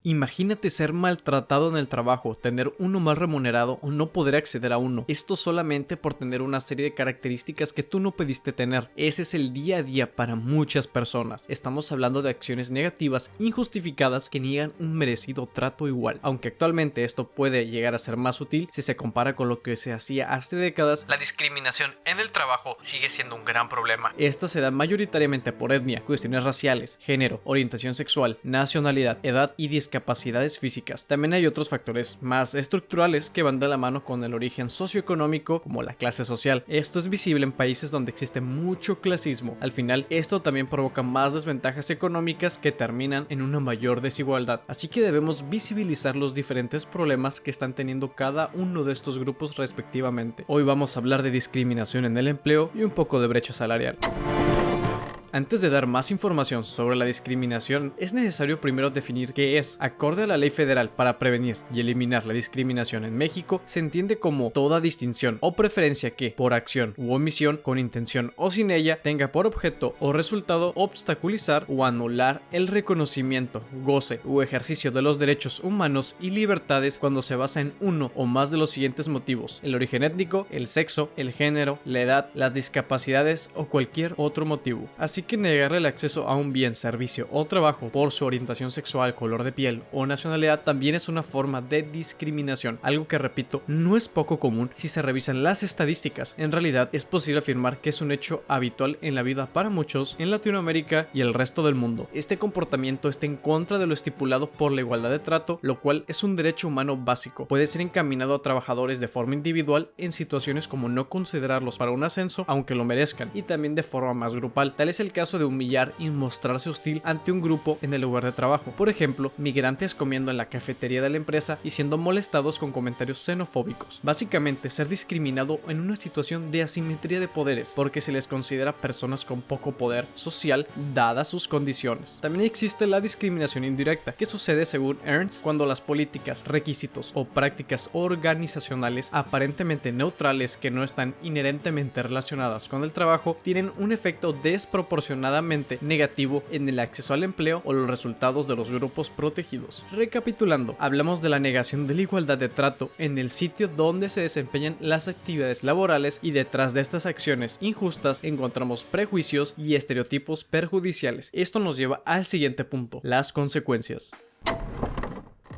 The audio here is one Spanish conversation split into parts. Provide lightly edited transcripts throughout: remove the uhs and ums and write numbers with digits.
Imagínate ser maltratado en el trabajo, tener uno más remunerado o no poder acceder a uno. Esto solamente por tener una serie de características que tú no pediste tener. Ese es el día a día para muchas personas. Estamos hablando de acciones negativas, injustificadas, que niegan un merecido trato igual. Aunque actualmente esto puede llegar a ser más útil si se compara con lo que se hacía hace décadas, la discriminación en el trabajo sigue siendo un gran problema. Esta se da mayoritariamente por etnia, cuestiones raciales, género, orientación sexual, nacionalidad, edad y discapacidades físicas. También hay otros factores más estructurales que van de la mano con el origen socioeconómico, como la clase social. Esto es visible en países donde existe mucho clasismo. Al final, esto también provoca más desventajas económicas que terminan en una mayor desigualdad. Así que debemos visibilizar los diferentes problemas que están teniendo cada uno de estos grupos respectivamente. Hoy vamos a hablar de discriminación en el empleo y un poco de brecha salarial. Antes de dar más información sobre la discriminación, es necesario primero definir qué es. Acorde a la ley federal para prevenir y eliminar la discriminación en México, se entiende como toda distinción o preferencia que, por acción u omisión, con intención o sin ella, tenga por objeto o resultado obstaculizar o anular el reconocimiento, goce u ejercicio de los derechos humanos y libertades cuando se basa en uno o más de los siguientes motivos: el origen étnico, el sexo, el género, la edad, las discapacidades o cualquier otro motivo. Así que negarle el acceso a un bien, servicio o trabajo por su orientación sexual, color de piel o nacionalidad también es una forma de discriminación, algo que, repito, no es poco común si se revisan las estadísticas. En realidad es posible afirmar que es un hecho habitual en la vida para muchos en Latinoamérica y el resto del mundo. Este comportamiento está en contra de lo estipulado por la igualdad de trato, lo cual es un derecho humano básico. Puede ser encaminado a trabajadores de forma individual en situaciones como no considerarlos para un ascenso aunque lo merezcan, y también de forma más grupal. Tal es el caso de humillar y mostrarse hostil ante un grupo en el lugar de trabajo. Por ejemplo, migrantes comiendo en la cafetería de la empresa y siendo molestados con comentarios xenofóbicos. Básicamente, ser discriminado en una situación de asimetría de poderes, porque se les considera personas con poco poder social dadas sus condiciones. También existe la discriminación indirecta, que sucede, según Ernst, cuando las políticas, requisitos o prácticas organizacionales aparentemente neutrales que no están inherentemente relacionadas con el trabajo tienen un efecto desproporcionadamente negativo en el acceso al empleo o los resultados de los grupos protegidos. Recapitulando, hablamos de la negación de la igualdad de trato en el sitio donde se desempeñan las actividades laborales, y detrás de estas acciones injustas encontramos prejuicios y estereotipos perjudiciales. Esto nos lleva al siguiente punto: las consecuencias.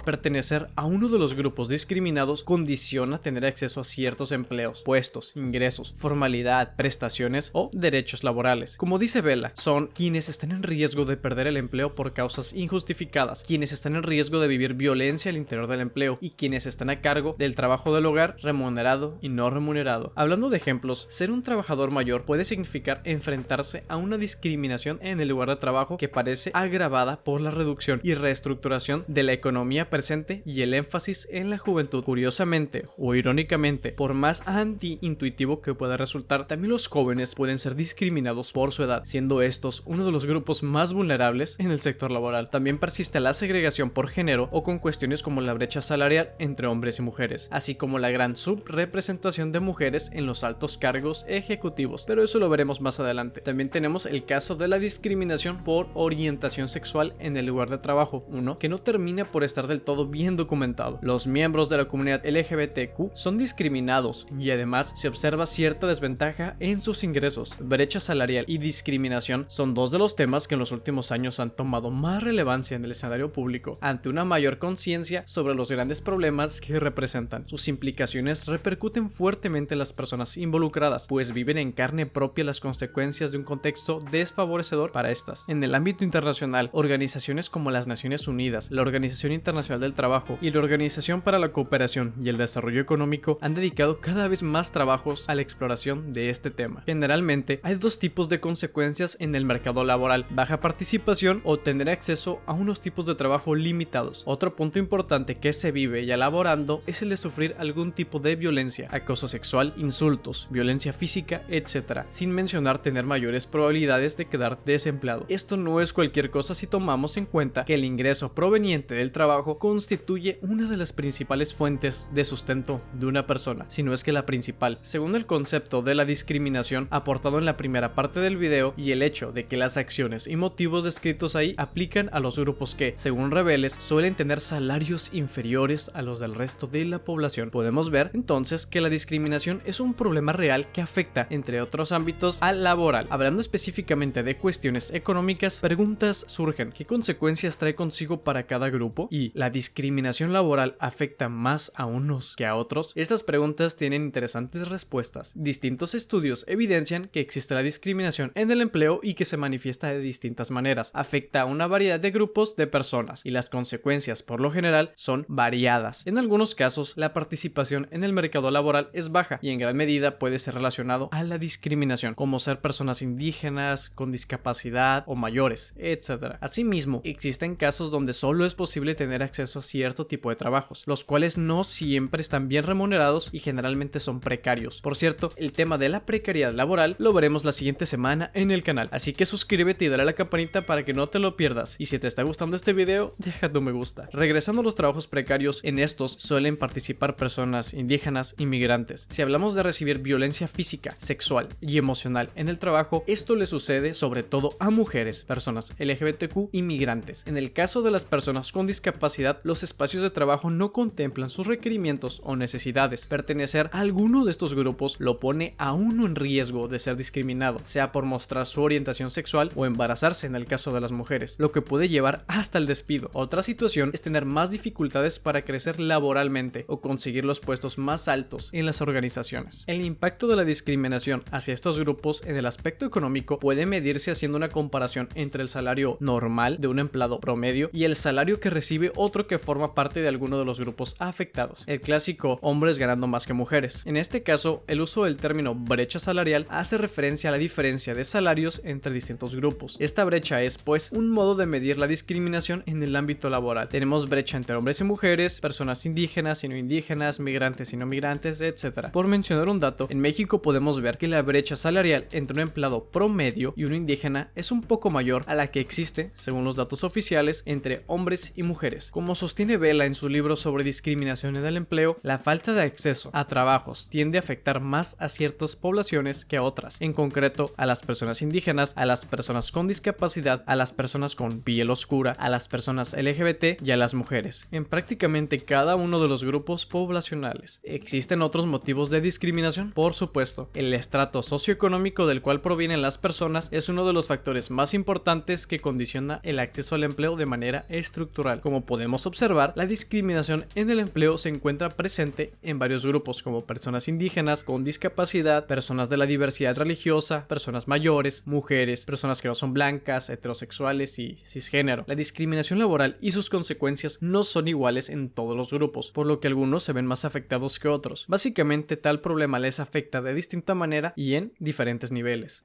Pertenecer a uno de los grupos discriminados condiciona tener acceso a ciertos empleos, puestos, ingresos, formalidad, prestaciones o derechos laborales. Como dice Vela, son quienes están en riesgo de perder el empleo por causas injustificadas, quienes están en riesgo de vivir violencia al interior del empleo y quienes están a cargo del trabajo del hogar, remunerado y no remunerado. Hablando de ejemplos, ser un trabajador mayor puede significar enfrentarse a una discriminación en el lugar de trabajo que parece agravada por la reducción y reestructuración de la economía presente y el énfasis en la juventud. Curiosamente o irónicamente, por más anti-intuitivo que pueda resultar, también los jóvenes pueden ser discriminados por su edad, siendo estos uno de los grupos más vulnerables en el sector laboral. También persiste la segregación por género o con cuestiones como la brecha salarial entre hombres y mujeres, así como la gran subrepresentación de mujeres en los altos cargos ejecutivos, pero eso lo veremos más adelante. También tenemos el caso de la discriminación por orientación sexual en el lugar de trabajo, uno que no termina por estar del todo bien documentado. Los miembros de la comunidad LGBTQ son discriminados y además se observa cierta desventaja en sus ingresos. Brecha salarial y discriminación son dos de los temas que en los últimos años han tomado más relevancia en el escenario público, ante una mayor conciencia sobre los grandes problemas que representan. Sus implicaciones repercuten fuertemente en las personas involucradas, pues viven en carne propia las consecuencias de un contexto desfavorecedor para estas. En el ámbito internacional, organizaciones como las Naciones Unidas, la Organización Internacional del Trabajo y la Organización para la Cooperación y el Desarrollo Económico han dedicado cada vez más trabajos a la exploración de este tema. Generalmente hay dos tipos de consecuencias en el mercado laboral: baja participación o tener acceso a unos tipos de trabajo limitados. Otro punto importante que se vive ya elaborando es el de sufrir algún tipo de violencia, acoso sexual, insultos, violencia física, etc., sin mencionar tener mayores probabilidades de quedar desempleado. Esto no es cualquier cosa si tomamos en cuenta que el ingreso proveniente del trabajo constituye una de las principales fuentes de sustento de una persona, si no es que la principal. Según el concepto de la discriminación aportado en la primera parte del video y el hecho de que las acciones y motivos descritos ahí aplican a los grupos que, según Reveles, suelen tener salarios inferiores a los del resto de la población, podemos ver entonces que la discriminación es un problema real que afecta, entre otros ámbitos, al laboral. Hablando específicamente de cuestiones económicas, preguntas surgen: ¿qué consecuencias trae consigo para cada grupo? ¿Y la discriminación laboral afecta más a unos que a otros? Estas preguntas tienen interesantes respuestas. Distintos estudios evidencian que existe la discriminación en el empleo y que se manifiesta de distintas maneras. Afecta a una variedad de grupos de personas y las consecuencias, por lo general, son variadas. En algunos casos, la participación en el mercado laboral es baja y en gran medida puede ser relacionado a la discriminación, como ser personas indígenas, con discapacidad o mayores, etc. Asimismo, existen casos donde solo es posible tener acceso a cierto tipo de trabajos, los cuales no siempre están bien remunerados y generalmente son precarios. Por cierto, el tema de la precariedad laboral lo veremos la siguiente semana en el canal, así que suscríbete y dale a la campanita para que no te lo pierdas. Y si te está gustando este video, deja tu me gusta. Regresando a los trabajos precarios, en estos suelen participar personas indígenas y migrantes. Si hablamos de recibir violencia física, sexual y emocional en el trabajo, esto le sucede sobre todo a mujeres, personas LGBTQ y migrantes. En el caso de las personas con discapacidad, los espacios de trabajo no contemplan sus requerimientos o necesidades. Pertenecer a alguno de estos grupos lo pone a uno en riesgo de ser discriminado, sea por mostrar su orientación sexual o embarazarse en el caso de las mujeres, lo que puede llevar hasta el despido. Otra situación es tener más dificultades para crecer laboralmente o conseguir los puestos más altos en las organizaciones. El impacto de la discriminación hacia estos grupos en el aspecto económico puede medirse haciendo una comparación entre el salario normal de un empleado promedio y el salario que recibe otro que forma parte de alguno de los grupos afectados. El clásico hombres ganando más que mujeres. En este caso, el uso del término brecha salarial hace referencia a la diferencia de salarios entre distintos grupos. Esta brecha es, pues, un modo de medir la discriminación en el ámbito laboral. Tenemos brecha entre hombres y mujeres, personas indígenas y no indígenas, migrantes y no migrantes, etc. Por mencionar un dato, en México podemos ver que la brecha salarial entre un empleado promedio y un indígena es un poco mayor a la que existe, según los datos oficiales, entre hombres y mujeres. Como sostiene Vela en su libro sobre discriminación en el empleo, la falta de acceso a trabajos tiende a afectar más a ciertas poblaciones que a otras, en concreto a las personas indígenas, a las personas con discapacidad, a las personas con piel oscura, a las personas LGBT y a las mujeres, en prácticamente cada uno de los grupos poblacionales. ¿Existen otros motivos de discriminación? Por supuesto, el estrato socioeconómico del cual provienen las personas es uno de los factores más importantes que condiciona el acceso al empleo de manera estructural. Como podemos observar, la discriminación en el empleo se encuentra presente en varios grupos, como personas indígenas con discapacidad, personas de la diversidad religiosa, personas mayores, mujeres, personas que no son blancas, heterosexuales y cisgénero. La discriminación laboral y sus consecuencias no son iguales en todos los grupos, por lo que algunos se ven más afectados que otros. Básicamente, tal problema les afecta de distinta manera y en diferentes niveles.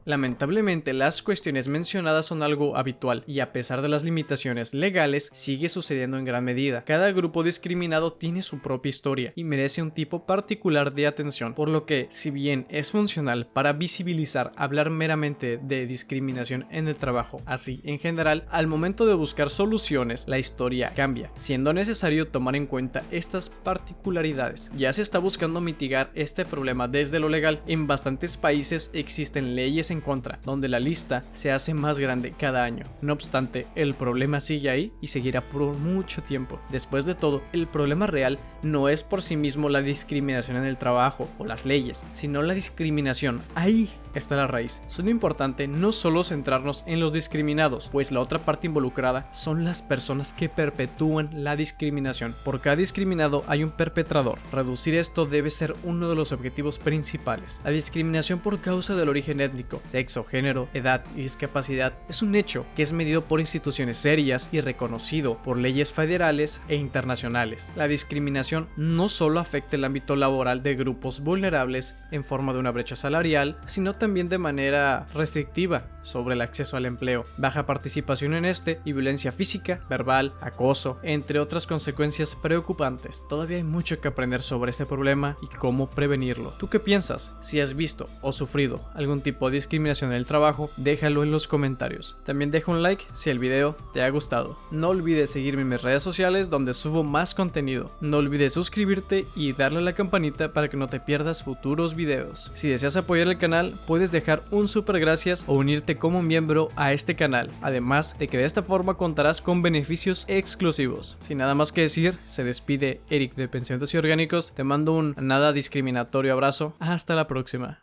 Lamentablemente, las cuestiones mencionadas son algo habitual y a pesar de las limitaciones legales, sigue sucediendo en gran medida. Cada grupo discriminado tiene su propia historia y merece un tipo particular de atención, por lo que, si bien es funcional para visibilizar, hablar meramente de discriminación en el trabajo, así en general, al momento de buscar soluciones, la historia cambia, siendo necesario tomar en cuenta estas particularidades. Ya se está buscando mitigar este problema desde lo legal. En bastantes países existen leyes en contra, donde la lista se hace más grande cada año. No obstante, el problema sigue ahí y seguirá por mucho tiempo. Después de todo, el problema real no es por sí mismo la discriminación en el trabajo o las leyes, sino la discriminación. Ahí está la raíz. Es muy importante no solo centrarnos en los discriminados, pues la otra parte involucrada son las personas que perpetúan la discriminación. Por cada discriminado hay un perpetrador. Reducir esto debe ser uno de los objetivos principales. La discriminación por causa del origen étnico, sexo, género, edad y discapacidad es un hecho que es medido por instituciones serias y reconocido por leyes federales e internacionales. La discriminación no solo afecta el ámbito laboral de grupos vulnerables en forma de una brecha salarial, sino también de manera restrictiva sobre el acceso al empleo, baja participación en este y violencia física, verbal, acoso, entre otras consecuencias preocupantes. Todavía hay mucho que aprender sobre este problema y cómo prevenirlo. ¿Tú qué piensas? Si has visto o sufrido algún tipo de discriminación en el trabajo, déjalo en los comentarios. También deja un like si el video te ha gustado. No olvides seguirme en mis redes sociales donde subo más contenido. No olvides suscribirte y darle a la campanita para que no te pierdas futuros videos. Si deseas apoyar el canal, puedes dejar un super gracias o unirte como miembro a este canal, además de que de esta forma contarás con beneficios exclusivos. Sin nada más que decir, se despide Eric de Pensamientos y Orgánicos, te mando un nada discriminatorio abrazo, hasta la próxima.